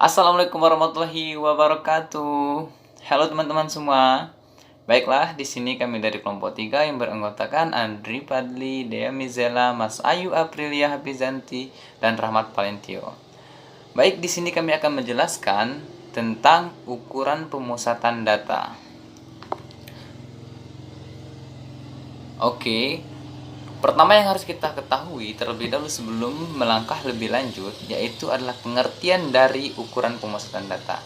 Assalamualaikum warahmatullahi wabarakatuh. Halo teman-teman semua. Baiklah, di sini kami dari kelompok 3 yang beranggotakan Andri Padli, Dea Mizela, Mas Ayu Aprilia Hafizanti, dan Rahmat Valentio. Baik, di sini kami akan menjelaskan tentang ukuran pemusatan data. Oke, pertama yang harus kita ketahui terlebih dahulu sebelum melangkah lebih lanjut, yaitu adalah pengertian dari ukuran pemusatan data.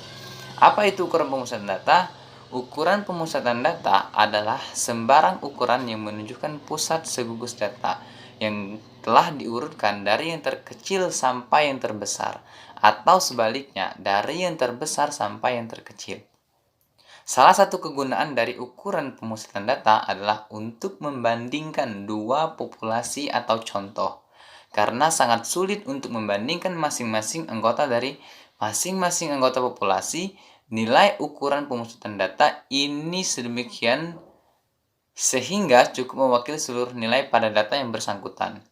Apa itu ukuran pemusatan data? Ukuran pemusatan data adalah sembarang ukuran yang menunjukkan pusat segugus data yang telah diurutkan dari yang terkecil sampai yang terbesar, atau sebaliknya dari yang terbesar sampai yang terkecil. Salah satu kegunaan dari ukuran pemusatan data adalah untuk membandingkan dua populasi atau contoh, karena sangat sulit untuk membandingkan masing-masing anggota dari masing-masing anggota populasi. Nilai ukuran pemusatan data ini sedemikian sehingga cukup mewakili seluruh nilai pada data yang bersangkutan.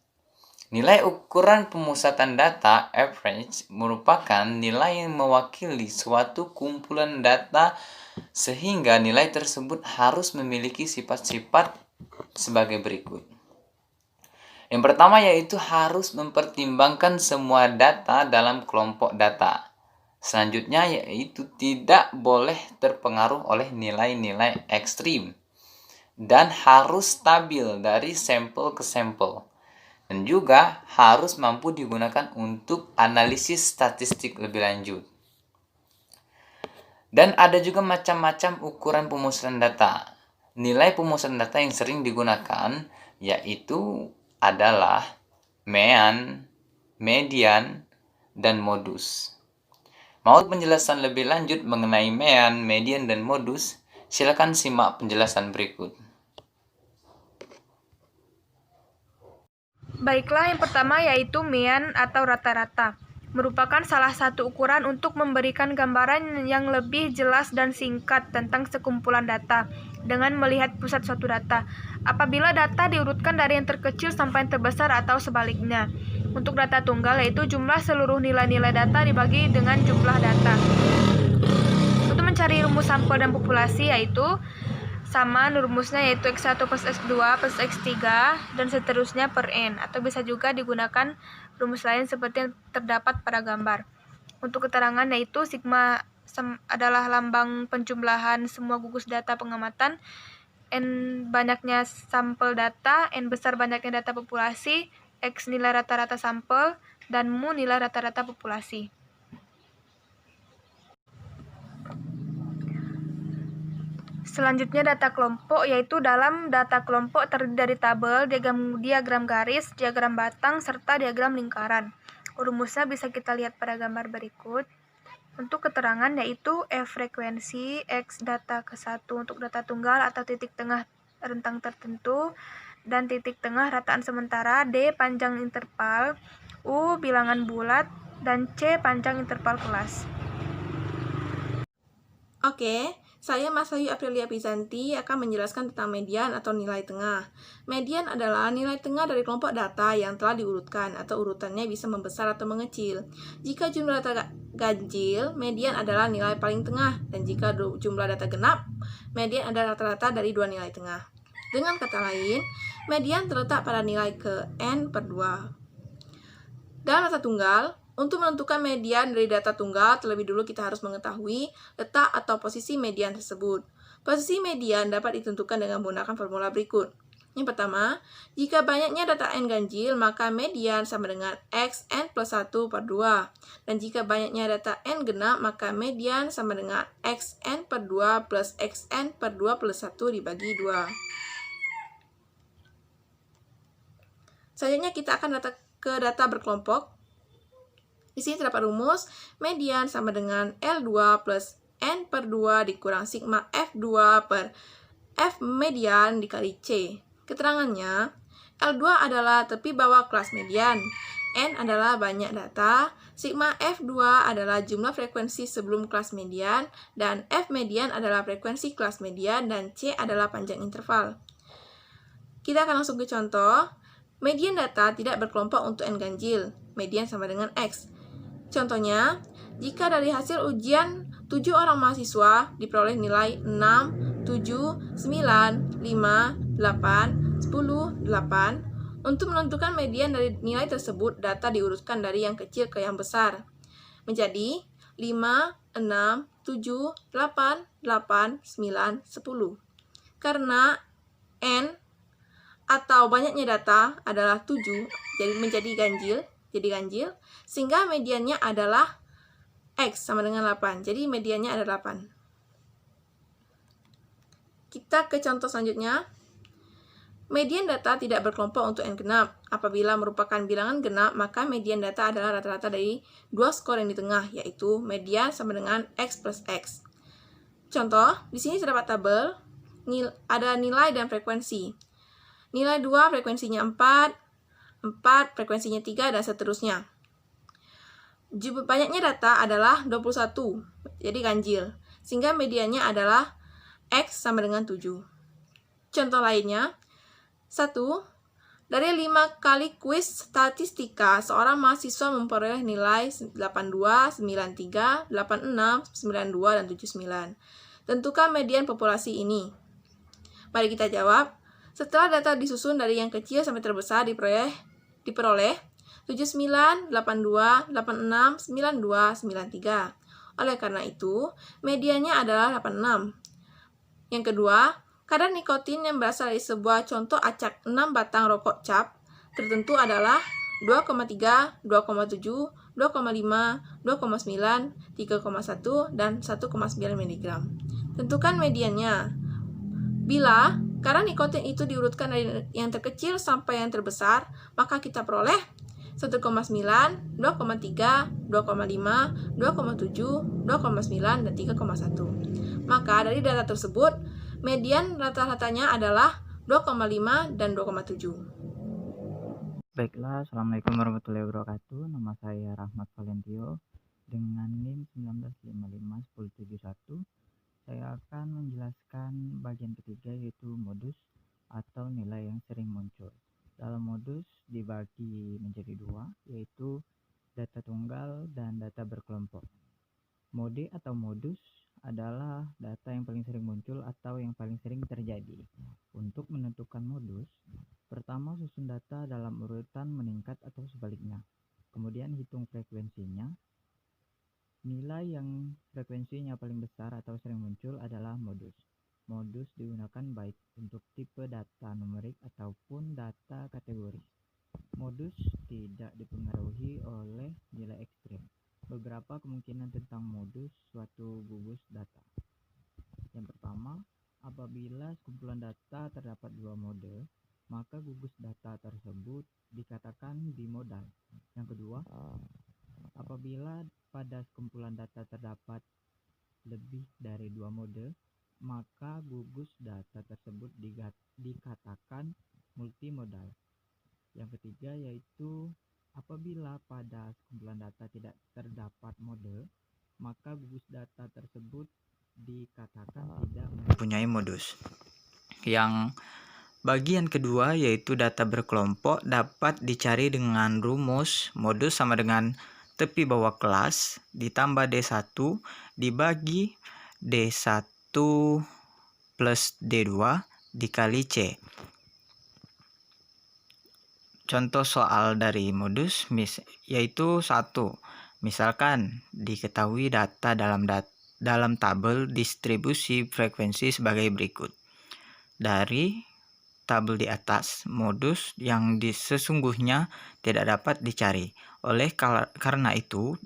Nilai ukuran pemusatan data average merupakan nilai yang mewakili suatu kumpulan data sehingga nilai tersebut harus memiliki sifat-sifat sebagai berikut. Yang pertama yaitu harus mempertimbangkan semua data dalam kelompok data. Selanjutnya yaitu tidak boleh terpengaruh oleh nilai-nilai ekstrim dan harus stabil dari sampel ke sampel. Dan juga harus mampu digunakan untuk analisis statistik lebih lanjut. Dan ada juga macam-macam ukuran pemusatan data. Nilai pemusatan data yang sering digunakan yaitu adalah mean, median, dan modus. Mau penjelasan lebih lanjut mengenai mean, median, dan modus? Silakan simak penjelasan berikut. Baiklah, yang pertama yaitu mean atau rata-rata. Merupakan salah satu ukuran untuk memberikan gambaran yang lebih jelas dan singkat tentang sekumpulan data dengan melihat pusat suatu data. Apabila data diurutkan dari yang terkecil sampai yang terbesar atau sebaliknya. Untuk data tunggal yaitu jumlah seluruh nilai-nilai data dibagi dengan jumlah data. Untuk mencari rumus sampel dan populasi yaitu sama rumusnya yaitu X1 plus X2 plus X3 dan seterusnya per N, atau bisa juga digunakan rumus lain seperti yang terdapat pada gambar. Untuk keterangan yaitu sigma adalah lambang penjumlahan semua gugus data pengamatan, N banyaknya sampel data, N besar banyaknya data populasi, X nilai rata-rata sampel, dan mu nilai rata-rata populasi. Selanjutnya data kelompok, yaitu dalam data kelompok terdiri dari tabel, diagram garis, diagram batang, serta diagram lingkaran. Rumusnya bisa kita lihat pada gambar berikut. Untuk keterangan yaitu F frekuensi, X data ke-1 untuk data tunggal atau titik tengah rentang tertentu, dan titik tengah rataan sementara, D panjang interval, U bilangan bulat, dan C panjang interval kelas. Oke, saya Mas Ayu Aprilia Hafizanti akan menjelaskan tentang median atau nilai tengah. Median adalah nilai tengah dari kelompok data yang telah diurutkan atau urutannya bisa membesar atau mengecil. Jika jumlah data ganjil, median adalah nilai paling tengah, dan jika jumlah data genap, median adalah rata-rata dari dua nilai tengah. Dengan kata lain, median terletak pada nilai ke N per 2. Dalam data tunggal, untuk menentukan median dari data tunggal, terlebih dulu kita harus mengetahui letak atau posisi median tersebut. Posisi median dapat ditentukan dengan menggunakan formula berikut. Yang pertama, jika banyaknya data N ganjil, maka median sama dengan XN plus 1 per 2. Dan jika banyaknya data N genap, maka median sama dengan XN per 2 plus XN per 2 plus 1 dibagi 2. Selanjutnya kita akan ke data berkelompok. Di sini terdapat rumus median sama dengan L2 plus N per 2 dikurang sigma F2 per F median dikali C. Keterangannya, L2 adalah tepi bawah kelas median, N adalah banyak data, sigma F2 adalah jumlah frekuensi sebelum kelas median, dan F median adalah frekuensi kelas median, dan C adalah panjang interval. Kita akan langsung ke contoh. Median data tidak berkelompok untuk N ganjil, median sama dengan X. Contohnya, Jika dari hasil ujian 7 orang mahasiswa diperoleh nilai 6, 7, 9, 5, 8, 10, 8, untuk menentukan median dari nilai tersebut, data diurutkan dari yang kecil ke yang besar. Menjadi 5, 6, 7, 8, 8, 9, 10. Karena N atau banyaknya data adalah 7, jadi menjadi ganjil, sehingga mediannya adalah X sama dengan 8. Jadi mediannya ada 8. Kita ke contoh selanjutnya. Median data tidak berkelompok untuk N genap. Apabila merupakan bilangan genap, maka median data adalah rata-rata dari dua skor yang di tengah, yaitu median sama dengan X plus X. Contoh, di sini terdapat tabel, ada nilai dan frekuensi. Nilai 2 frekuensinya 4, 4 frekuensinya 3, dan seterusnya. Banyaknya data adalah 21, jadi ganjil, sehingga mediannya adalah X sama dengan 7. Contoh lainnya, 1. Dari 5 kali kuis statistika, seorang mahasiswa memperoleh nilai 82, 93, 86, 92, dan 79. Tentukan median populasi ini. Mari kita jawab. Setelah data disusun dari yang kecil sampai terbesar diperoleh 79, 82, 86, 92, 93. Oleh karena itu, mediannya adalah 86. Yang kedua, kadar nikotin yang berasal dari sebuah contoh acak 6 batang rokok cap tertentu adalah 2,3, 2,7, 2,5, 2,9, 3,1, dan 1,9 mg. Tentukan mediannya. Bila kadar nikotin itu diurutkan dari yang terkecil sampai yang terbesar, maka kita peroleh 1,9, 2,3, 2,5, 2,7, 2,9, dan 3,1. Maka dari data tersebut, median rata-ratanya adalah 2,5 dan 2,7. Baiklah, Assalamualaikum warahmatullahi wabarakatuh. Nama saya Rahmat Valentio dengan NIM 19551071. Saya akan menjelaskan bagian ketiga, yaitu modus atau nilai yang sering muncul. Dalam modus dibagi menjadi dua, yaitu data tunggal dan data berkelompok. Mode atau modus adalah data yang paling sering muncul atau yang paling sering terjadi. Untuk menentukan modus, pertama susun data dalam urutan meningkat atau sebaliknya. Kemudian hitung frekuensinya. Nilai yang frekuensinya paling besar atau sering muncul adalah modus. Modus digunakan baik untuk tipe data numerik ataupun data kategoris. Modus tidak dipengaruhi oleh nilai ekstrim. Beberapa kemungkinan tentang modus suatu gugus data. Yang pertama, apabila sekumpulan data terdapat dua mode, maka gugus data tersebut dikatakan bimodal. Yang kedua, apabila pada sekumpulan data terdapat lebih dari dua mode, maka gugus data tersebut dikatakan multimodal. Yang ketiga yaitu apabila pada sekumpulan data tidak terdapat mode, maka gugus data tersebut dikatakan tidak mempunyai modus. Yang bagian kedua yaitu data berkelompok dapat dicari dengan rumus modus sama dengan tepi bawah kelas ditambah D1 dibagi D1 plus D2 dikali C. Contoh soal dari modus yaitu 1. Misalkan diketahui data dalam tabel distribusi frekuensi sebagai berikut. Dari tabel di atas, modus yang sesungguhnya tidak dapat dicari. Karena itu,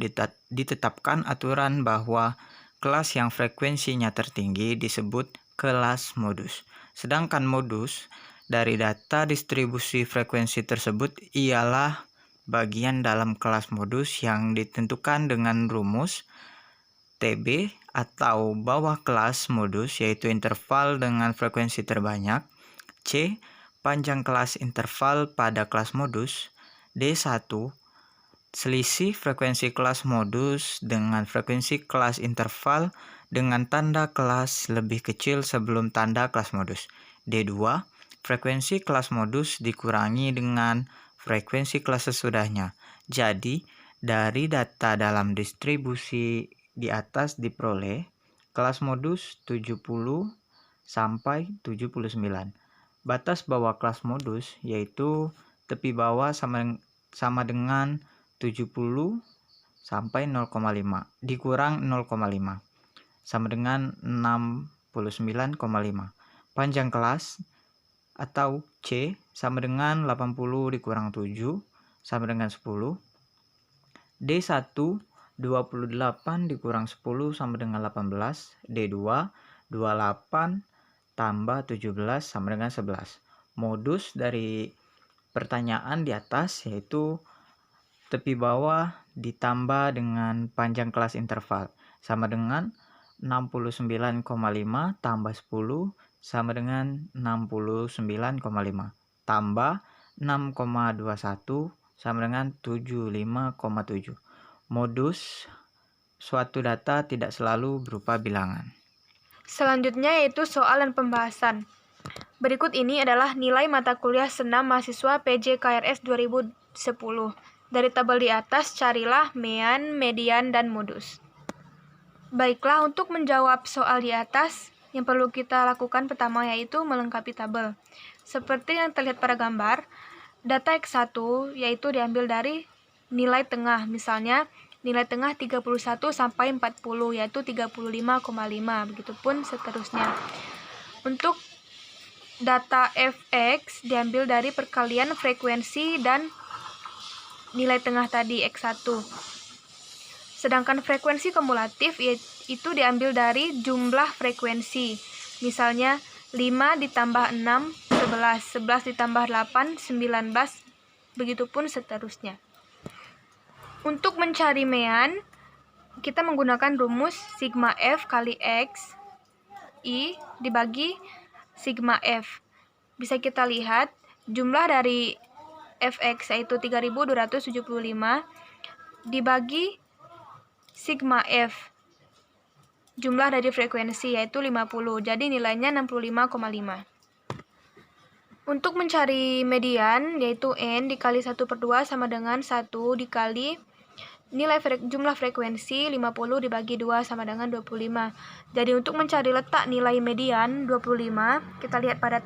ditetapkan aturan bahwa kelas yang frekuensinya tertinggi disebut kelas modus. Sedangkan modus dari data distribusi frekuensi tersebut ialah bagian dalam kelas modus yang ditentukan dengan rumus TB atau bawah kelas modus, yaitu interval dengan frekuensi terbanyak, C. panjang kelas interval pada kelas modus, D1. selisih frekuensi kelas modus dengan frekuensi kelas interval dengan tanda kelas lebih kecil sebelum tanda kelas modus, D2. frekuensi kelas modus dikurangi dengan frekuensi kelas sesudahnya. Jadi, Dari data dalam distribusi di atas diperoleh kelas modus 70 sampai 79. Batas bawah kelas modus yaitu tepi bawah sama dengan 70 sampai 0,5 dikurang 0,5 sama dengan 69,5. Panjang kelas atau C sama dengan 80 dikurang 7 sama dengan 10. D1 28 dikurang 10 sama dengan 18. D2 28 tambah 17 sama dengan 11. Modus dari pertanyaan di atas yaitu tepi bawah ditambah dengan panjang kelas interval sama dengan 69,5 tambah 10 sama dengan 69,5 tambah 6,21 sama dengan 75,7. Modus suatu data tidak selalu berupa bilangan. Selanjutnya yaitu soal dan pembahasan. Berikut ini adalah nilai mata kuliah senam mahasiswa PJKRS 2010. Dari tabel di atas, carilah mean, median, dan modus. Baiklah, untuk menjawab soal di atas, yang perlu kita lakukan pertama yaitu melengkapi tabel. Seperti yang terlihat pada gambar, data X1 yaitu diambil dari nilai tengah, misalnya nilai tengah 31 sampai 40 yaitu 35,5, begitupun seterusnya. Untuk data Fx diambil dari perkalian frekuensi dan nilai tengah tadi X1. Sedangkan frekuensi kumulatif itu diambil dari jumlah frekuensi. Misalnya 5 ditambah 6, 11, 11 ditambah 8, 19, begitupun seterusnya. Untuk mencari mean, kita menggunakan rumus sigma F kali X I dibagi sigma F. Bisa kita lihat jumlah dari Fx yaitu 3275 dibagi sigma F. Jumlah dari frekuensi yaitu 50, jadi nilainya 65,5. Untuk mencari median yaitu N dikali 1/2 sama dengan 1 dikali jumlah frekuensi 50 dibagi 2 sama dengan 25. Jadi untuk mencari letak nilai median 25, kita lihat pada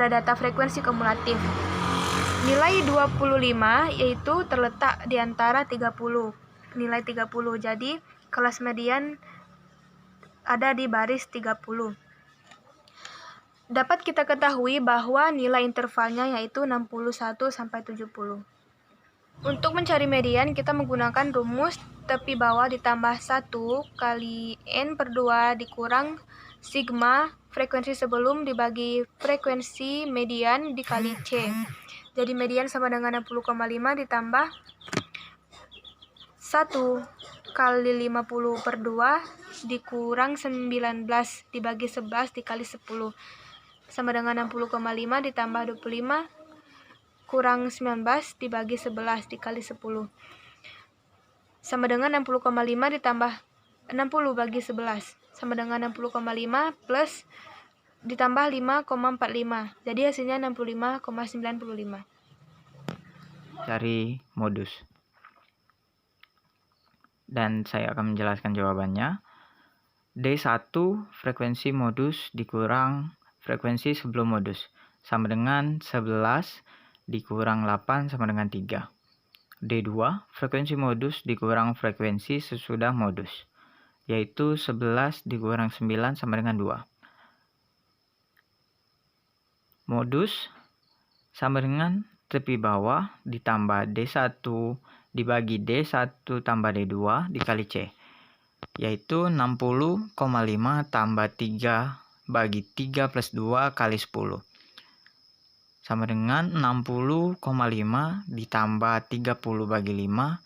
data frekuensi kumulatif. Nilai 25 yaitu terletak di antara 30. Nilai 30. Jadi kelas median ada di baris 30. Dapat kita ketahui bahwa nilai intervalnya yaitu 61 sampai 70. Untuk mencari median kita menggunakan rumus tepi bawah ditambah 1 kali N/2 dikurang sigma frekuensi sebelum dibagi frekuensi median dikali C. Jadi median sama dengan 60,5 ditambah 1 kali 50/2 dikurang 19 dibagi 11 dikali 10 sama dengan 60,5 ditambah 25 kurang 19 dibagi 11 dikali 10 sama dengan 60,5 ditambah 60 bagi 11 sama dengan 60,5 plus ditambah 5,45. Jadi hasilnya 65,95. Cari modus. Dan saya akan menjelaskan jawabannya. D1 frekuensi modus dikurang frekuensi sebelum modus sama dengan 11 dikurang 8 sama dengan 3. D2 frekuensi modus dikurang frekuensi sesudah modus yaitu 11 dikurang 9 sama dengan 2. Modus sama dengan tepi bawah ditambah D1 dibagi D1 tambah D2 dikali C, yaitu 60,5 tambah 3 bagi 3 plus 2 kali 10. Sama dengan 60,5 ditambah 30 bagi 5.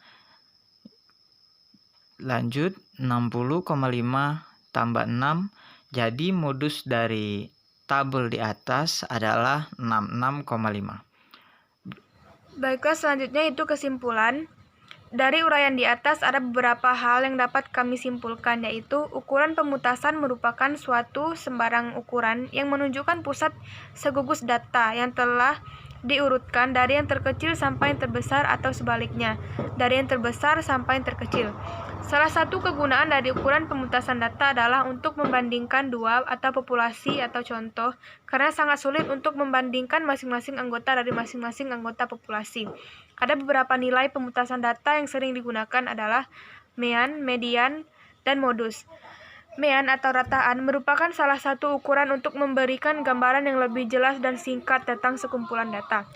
Lanjut 60,5 tambah 6. Jadi modus dari tabel di atas adalah 66,5. Baiklah, selanjutnya itu kesimpulan. Dari uraian di atas ada beberapa hal yang dapat kami simpulkan, yaitu ukuran pemutasan merupakan suatu sembarang ukuran yang menunjukkan pusat segugus data yang telah diurutkan dari yang terkecil sampai yang terbesar atau sebaliknya, dari yang terbesar sampai yang terkecil. Salah satu kegunaan dari ukuran pemutasan data adalah untuk membandingkan dua atau populasi atau contoh, karena sangat sulit untuk membandingkan masing-masing anggota dari masing-masing anggota populasi. Ada beberapa nilai pemutasan data yang sering digunakan adalah mean, median, dan modus. Mean atau rataan merupakan salah satu ukuran untuk memberikan gambaran yang lebih jelas dan singkat tentang sekumpulan data.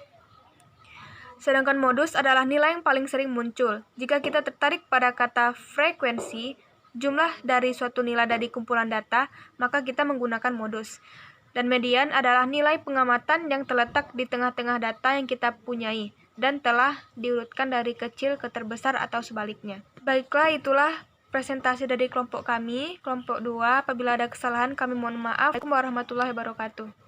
Sedangkan modus adalah nilai yang paling sering muncul. Jika kita tertarik pada kata frekuensi, jumlah dari suatu nilai dari kumpulan data, maka kita menggunakan modus. Dan median adalah nilai pengamatan yang terletak di tengah-tengah data yang kita punyai dan telah diurutkan dari kecil ke terbesar atau sebaliknya. Baiklah, itulah presentasi dari kelompok kami, kelompok 2. Apabila ada kesalahan, kami mohon maaf. Assalamualaikum warahmatullahi wabarakatuh.